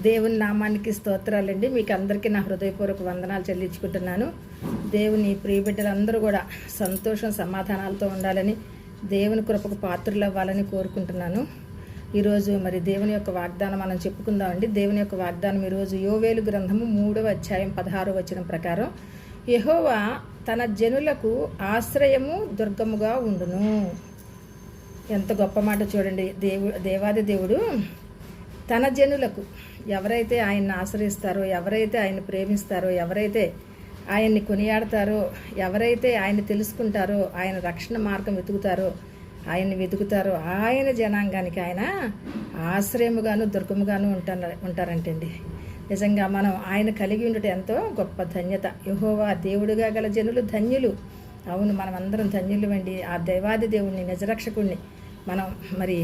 దేవుని నామానికి స్తోత్రాలండి. మీకు అందరికీ నా హృదయపూర్వక వందనాలు చెల్లించుకుంటున్నాను. దేవుని ప్రియబిడ్డలందరూ కూడా సంతోషం సమాధానాలతో ఉండాలని, దేవుని కృపకు పాత్రలు అవ్వాలని కోరుకుంటున్నాను. ఈరోజు మరి దేవుని యొక్క వాగ్దానం మనం చెప్పుకుందామండి. దేవుని యొక్క వాగ్దానం ఈరోజు యోవేలు గ్రంథము 3వ అధ్యాయం 16వ వచనం ప్రకారం, యెహోవా తన జనులకు ఆశ్రయము దుర్గముగా ఉండును. ఎంత గొప్ప మాట చూడండి. దేవాది దేవుడు తన జనులకు, ఎవరైతే ఆయన్ని ఆశ్రయిస్తారో, ఎవరైతే ఆయన్ని ప్రేమిస్తారో, ఎవరైతే ఆయన్ని కొనియాడతారో, ఎవరైతే ఆయన్ని తెలుసుకుంటారో, ఆయన రక్షణ మార్గం ఆయన్ని వెతుకుతారో ఆయన జనాంగానికి ఆయన ఆశ్రయముగాను దుర్గముగాను ఉంటారంటండి. నిజంగా మనం ఆయన కలిగి ఉండటం ఎంతో గొప్ప ధన్యత. యెహోవా దేవుడిగా గల జనులు ధన్యులు. అవును, మనం అందరం ధన్యులు అండి. ఆ దేవాది దేవుడిని, నిజరక్షకుడిని మనం మరి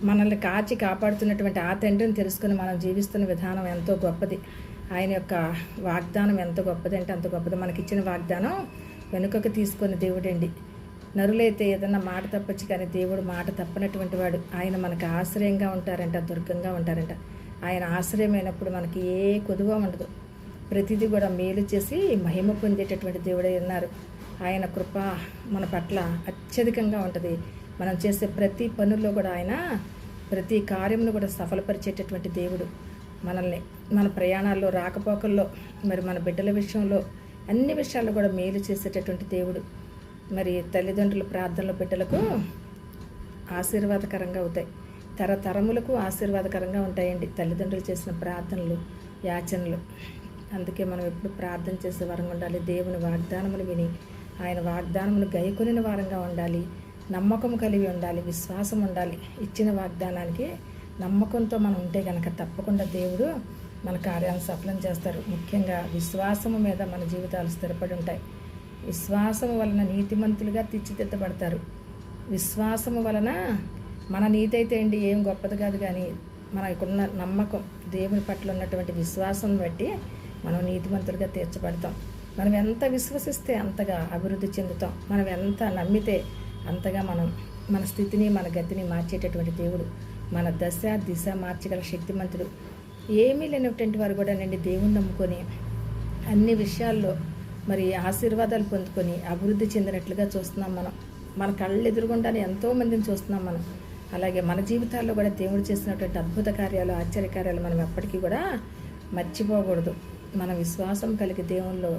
మనల్ని కాపాడుతున్నటువంటి ఆ తండ్రిని తెలుసుకుని మనం జీవిస్తున్న విధానం ఎంతో గొప్పది. ఆయన యొక్క వాగ్దానం ఎంత గొప్పది అంటే అంత గొప్పది. మనకిచ్చిన వాగ్దానం వెనుకకు తీసుకున్న దేవుడండి. నరులైతే ఏదన్నా మాట తప్పచ్చు, కానీ దేవుడు మాట తప్పనటువంటి వాడు. ఆయన మనకు ఆశ్రయంగా ఉంటారంట, దుర్గంగా ఉంటారంట. ఆయన ఆశ్రయమైనప్పుడు మనకి ఏ కొదువ ఉండదు. ప్రతిదీ కూడా మేలు చేసి మహిమ పొందేటటువంటి దేవుడై ఉన్నారు. ఆయన కృప మన పట్ల అత్యధికంగా ఉంటుంది. మనం చేసే ప్రతి పనుల్లో కూడా ఆయన ప్రతి కార్యమును కూడా సఫలపరిచేటటువంటి దేవుడు. మనల్ని మన ప్రయాణాల్లో, రాకపోకల్లో, మరి మన బిడ్డల విషయంలో, అన్ని విషయాల్లో కూడా మేలు చేసేటటువంటి దేవుడు. మరి తల్లిదండ్రుల ప్రార్థనలు బిడ్డలకు ఆశీర్వాదకరంగా అవుతాయి. తరతరములకు ఆశీర్వాదకరంగా ఉంటాయండి తల్లిదండ్రులు చేసిన ప్రార్థనలు, యాచనలు. అందుకే మనం ఎప్పుడు ప్రార్థన చేసే వారంగా ఉండాలి. దేవుని వాగ్దానములు విని ఆయన వాగ్దానమును గైకొనిన వారంగా ఉండాలి. నమ్మకం కలిగి ఉండాలి, విశ్వాసం ఉండాలి. ఇచ్చిన వాగ్దానానికి నమ్మకంతో మనం ఉంటే కనుక తప్పకుండా దేవుడు మన కార్యాలను సఫలం చేస్తారు. ముఖ్యంగా విశ్వాసము మీద మన జీవితాలు స్థిరపడి ఉంటాయి. విశ్వాసము వలన నీతిమంతులుగా తీర్చిదిద్దబడతారు. విశ్వాసము వలన మన నీతి అయితే అండి ఏం గొప్పది కాదు, కానీ మనకున్న నమ్మకం, దేవుని పట్ల ఉన్నటువంటి విశ్వాసం బట్టి మనం నీతిమంతులుగా తీర్చబడతాం. మనం ఎంత విశ్వసిస్తే అంతగా అభివృద్ధి చెందుతాం. మనం ఎంత నమ్మితే అంతగా మనం మన స్థితిని, మన గతిని మార్చేటటువంటి దేవుడు. మన దశ దిశ మార్చగల శక్తిమంతుడు. ఏమీ లేనటువంటి వారు కూడా నండి దేవుని నమ్ముకొని అన్ని విషయాల్లో మరి ఆశీర్వాదాలు పొందుకొని అభివృద్ధి చెందినట్లుగా చూస్తున్నాం. మన కళ్ళు ఎదురుగుండానే ఎంతోమందిని చూస్తున్నాం మనం. అలాగే మన జీవితాల్లో కూడా దేవుడు చేసినటువంటి అద్భుత కార్యాలు, ఆశ్చర్యకార్యాలు మనం ఎప్పటికీ కూడా మర్చిపోకూడదు. మన విశ్వాసం కలిగి దేవుల్లో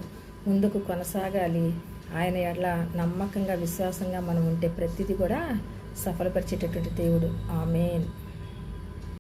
ముందుకు కొనసాగాలి. ఆయన ఎట్ల నమ్మకంగా, విశ్వాసంగా మనం ఉంటే ప్రతిదీ కూడా సఫలపరిచేటటువంటి దేవుడు. ఆమేన్.